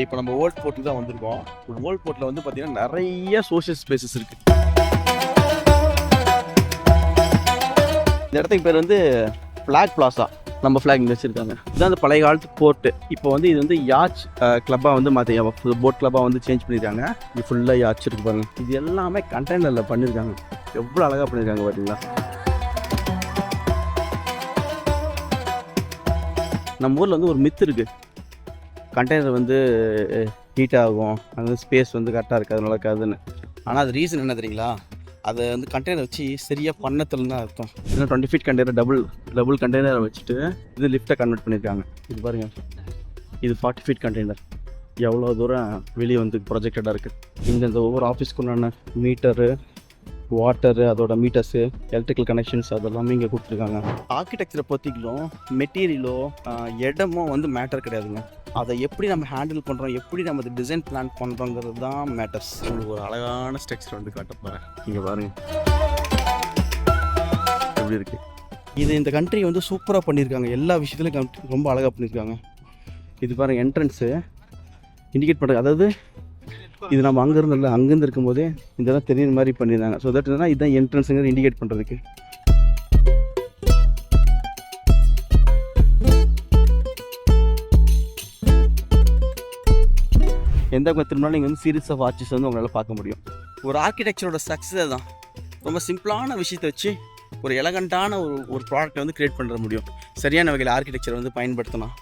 இப்போ நம்ம ஓல்ட் போர்ட்டுக்கு தான் வந்திருக்கோம். ஓல்ட் போர்ட்டில் வந்து பார்த்தீங்கன்னா நிறைய சோஷியல் ஸ்பேசஸ் இருக்குது. இந்த இடத்துக்கு பேர் வந்து ஃப்ளாக் பிளாசா. நம்ம ஃப்ளாக் இங்கே வச்சுருக்காங்க. இதுதான் அந்த பழைய காலத்து போர்ட்டு. இப்போ வந்து இது வந்து யாச் கிளப்பாக வந்து மாற்றி போட் கிளப்பாக வந்து சேஞ்ச் பண்ணியிருக்காங்க. இது ஃபுல்லாக யாச் இருக்கு பாருங்கள். இது எல்லாமே கண்டெய்னரில் பண்ணியிருக்காங்க. எவ்வளோ அழகாக பண்ணியிருக்காங்க பார்த்தீங்களா. நம்ம ஊரில் வந்து ஒரு மித்து இருக்குது, கண்டெய்னர் வந்து ஹீட் ஆகும், அது வந்து ஸ்பேஸ் வந்து கரெக்டாக இருக்காது, நடக்காதுன்னு. ஆனால் அது ரீசன் என்ன தெரியுங்களா? அதை வந்து கண்டெய்னர் வச்சு சரியாக பண்ணத்தில் தான் அர்த்தம். ஏன்னா 20 ஃபீட் கண்டெய்னர் டபுள் கண்டெய்னரை வச்சுட்டு இது லிஃப்ட்டை கன்வெர்ட் பண்ணியிருக்காங்க. இது பாருங்கள், இது 40 ஃபீட் கண்டெய்னர் எவ்வளோ தூரம் வெளியே வந்து ப்ரொஜெக்டடாக இருக்குது. இந்த ஒவ்வொரு ஆஃபீஸ்க்குள்ளான மீட்டரு, வாட்டரு, அதோட மீட்டர்ஸு, எலக்ட்ரிக்கல் கனெக்ஷன்ஸ் அதெல்லாமே இங்கே கொடுத்துருக்காங்க. ஆர்கிடெக்சரை பற்றிக்கலும் மெட்டீரியலோ இடமோ வந்து மேட்டர் கிடையாதுங்க. அதை எப்படி நம்ம ஹேண்டில் பண்ணுறோம், எப்படி நம்ம அதை டிசைன் பிளான் பண்ணுறோங்கிறது தான் மேட்டர்ஸ். உங்களுக்கு ஒரு அழகான ஸ்ட்ரக்சர் வந்து காட்ட போகிறேன். இங்கே பாருங்கள் எப்படி இருக்குது. இது இந்த கண்ட்ரி வந்து சூப்பராக பண்ணியிருக்காங்க. எல்லா விஷயத்துலையும் ரொம்ப அழகாக பண்ணியிருக்காங்க. இது பாருங்கள், என்ட்ரன்ஸு இண்டிகேட் பண்ணுறது. அதாவது இது நம்ம அங்கேருந்து இருக்கும்போதே இதெல்லாம் தெரியுற மாதிரி பண்ணியிருந்தாங்க. ஸோ தட் என்னன்னா இதுதான் என்ட்ரன்ஸுங்கிறது இண்டிகேட் பண்ணுறதுக்கு. எந்த திரும்பினாலும் நீங்கள் வந்து சீரீஸ் ஆஃப் ஆர்ச்சஸ் வந்து உங்களால் பார்க்க முடியும். ஒரு ஆர்கிடெக்சரோட சக்ஸஸ் தான் ரொம்ப சிம்பிளான விஷயத்தை வச்சு ஒரு எலகண்ட்டான ஒரு ப்ராடக்ட்டை வந்து க்ரியேட் பண்ண முடியும். சரியான வகையில் ஆர்கிடெக்சர் வந்து பயன்படுத்தணும்.